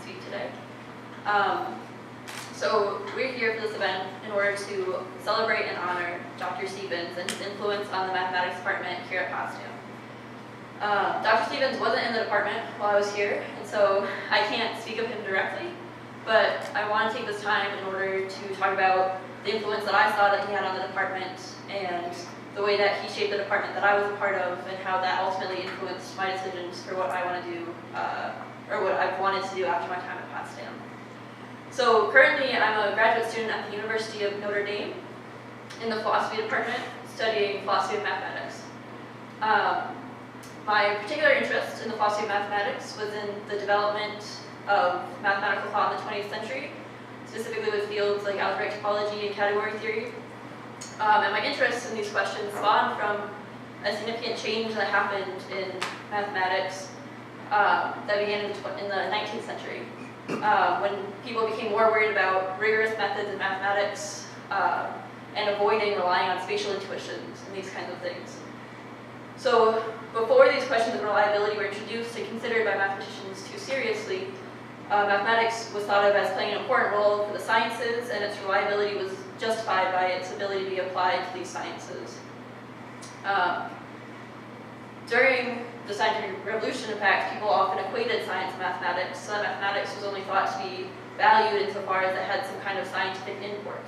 speak today. So we're here for this event in order to celebrate and honor Dr. Stephens and his influence on the mathematics department here at Potsdam. Dr. Stephens wasn't in the department while I was here, and so I can't speak of him directly, but I want to take this time in order to talk about the influence that I saw that he had on the department and the way that he shaped the department that I was a part of and how that ultimately influenced my decisions for what I want to do, or what I've wanted to do after my time at Potsdam. So currently I'm a graduate student at the University of Notre Dame in the philosophy department, studying philosophy of mathematics. My particular interest in the philosophy of mathematics was in the development of mathematical thought in the 20th century, specifically with fields like algebraic topology and category theory. And my interest in these questions spawned from a significant change that happened in mathematics that began in the 19th century, when people became more worried about rigorous methods in mathematics and avoiding relying on spatial intuitions and these kinds of things. So before these questions of reliability were introduced and considered by mathematicians too seriously, mathematics was thought of as playing an important role for the sciences, and its reliability was justified by its ability to be applied to these sciences. During the scientific revolution, in fact, people often equated science and mathematics, so that mathematics was only thought to be valued insofar as it had some kind of scientific import.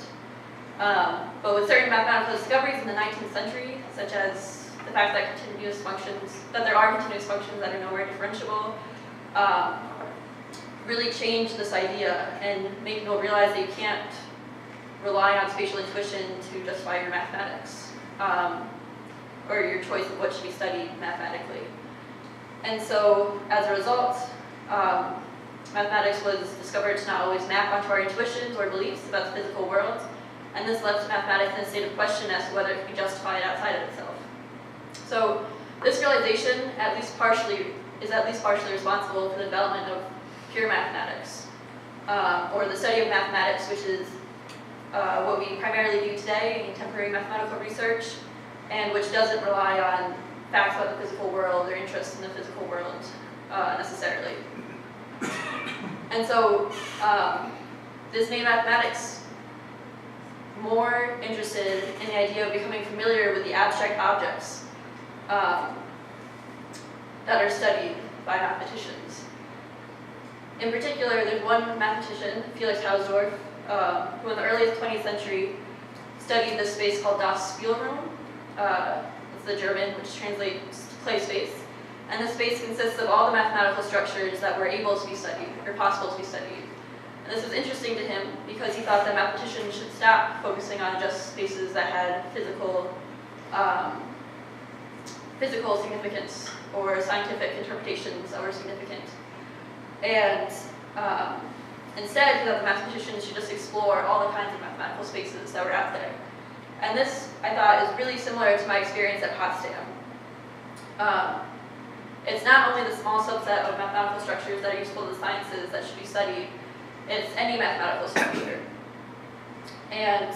But with certain mathematical discoveries in the 19th century, such as the fact that there are continuous functions that are nowhere differentiable, really changed this idea and made people realize that you can't rely on spatial intuition to justify your mathematics, or your choice of what should be studied mathematically. And so, as a result, mathematics was discovered to not always map onto our intuitions or beliefs about the physical world, and this left mathematics in a state of question as to whether it could be justified outside of itself. So, this realization is at least partially responsible for the development of pure mathematics, or the study of mathematics, which is what we primarily do today in contemporary mathematical research, and which doesn't rely on facts about the physical world or interest in the physical world necessarily. And so this made mathematics more interested in the idea of becoming familiar with the abstract objects that are studied by mathematicians. In particular, there's one mathematician, Felix Hausdorff, who in the earliest 20th century studied this space called das Spielraum. It's the German, which translates to play space. And this space consists of all the mathematical structures that were able to be studied, or possible to be studied. And this was interesting to him because he thought that mathematicians should stop focusing on just spaces that had physical significance or scientific interpretations that were significant. And instead, he thought the mathematicians should just explore all the kinds of mathematical spaces that were out there. And this, I thought, is really similar to my experience at Potsdam. It's not only the small subset of mathematical structures that are useful to the sciences that should be studied, it's any mathematical structure. And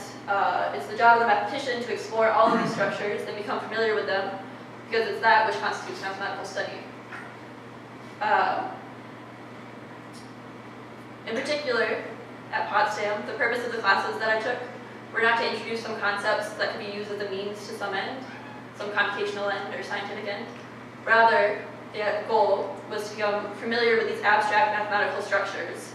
it's the job of the mathematician to explore all of these structures and become familiar with them, because it's that which constitutes mathematical study. In particular, at Potsdam, the purpose of the classes that I took were not to introduce some concepts that could be used as a means to some end, some computational end or scientific end. Rather, the goal was to become familiar with these abstract mathematical structures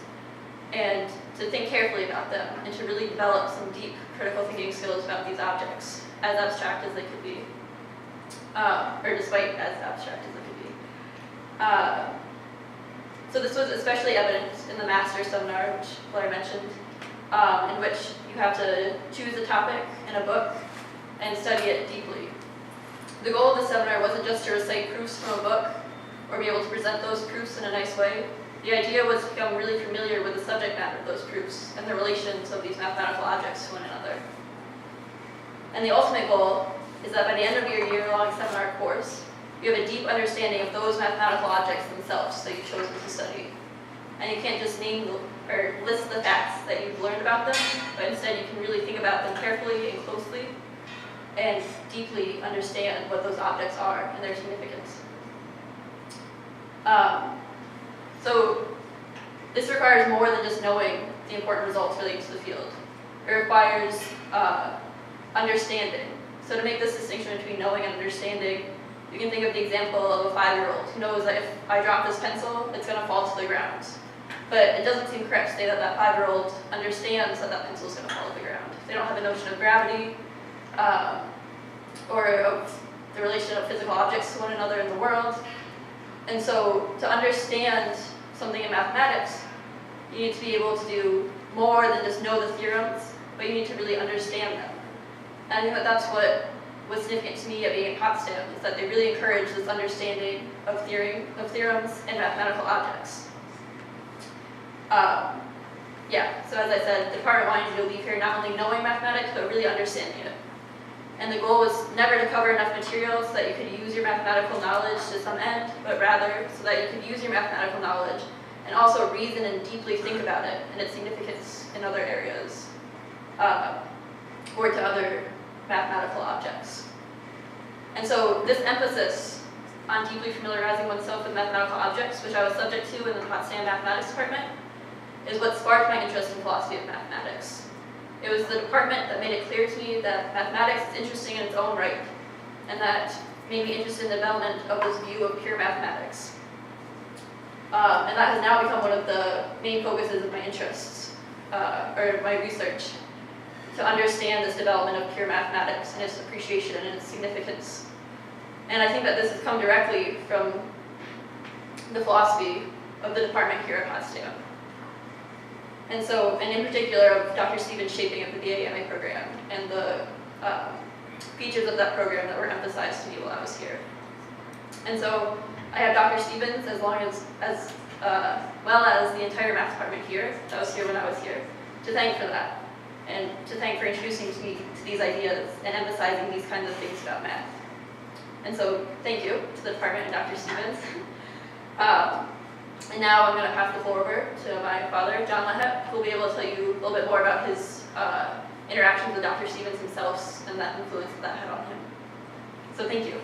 and to think carefully about them and to really develop some deep critical thinking skills about these objects, as abstract as they could be, or despite as abstract as they could be. So this was especially evident in the master's seminar, which Blair mentioned, in which you have to choose a topic in a book and study it deeply. The goal of the seminar wasn't just to recite proofs from a book or be able to present those proofs in a nice way. The idea was to become really familiar with the subject matter of those proofs and the relations of these mathematical objects to one another. And the ultimate goal is that by the end of your year-long seminar course, you have a deep understanding of those mathematical objects themselves that you've chosen to study. And you can't just name or list the facts that you've learned about them, but instead you can really think about them carefully and closely and deeply understand what those objects are and their significance. So This requires more than just knowing the important results relating to the field. It requires understanding. So to make this distinction between knowing and understanding, you can think of the example of a 5-year-old who knows that if I drop this pencil, it's going to fall to the ground. But it doesn't seem correct to say that that 5-year-old understands that that pencil is going to fall to the ground. They don't have a notion of gravity or of the relation of physical objects to one another in the world. And so to understand something in mathematics, you need to be able to do more than just know the theorems, but you need to really understand them. And I think that that's what was significant to me at being at Potsdam, is that they really encourage this understanding of theorems and mathematical objects. So as I said, the department wanted you to leave here not only knowing mathematics, but really understanding it. And the goal was never to cover enough material so that you could use your mathematical knowledge to some end, but rather so that you could use your mathematical knowledge and also reason and deeply think about it and its significance in other areas, or to other mathematical objects. And so this emphasis on deeply familiarizing oneself with mathematical objects, which I was subject to in the Potsdam Mathematics Department, is what sparked my interest in philosophy of mathematics. It was the department that made it clear to me that mathematics is interesting in its own right, and that made me interested in the development of this view of pure mathematics. And that has now become one of the main focuses of my interests, or my research, to understand this development of pure mathematics and its appreciation and its significance. And I think that this has come directly from the philosophy of the department here at Potsdam. And in particular of Dr. Stephens' shaping of the BA MA program and the features of that program that were emphasized to me while I was here. And so I have Dr. Stephens as well as the entire math department here, that was here when I was here, to thank for that. And to thank for introducing me to these ideas and emphasizing these kinds of things about math. And so thank you to the department and Dr. Stephens. And now I'm going to pass the floor over to my father, Ellen Lehet, who will be able to tell you a little bit more about his interactions with Dr. Stephens himself and that influence that had on him. So thank you.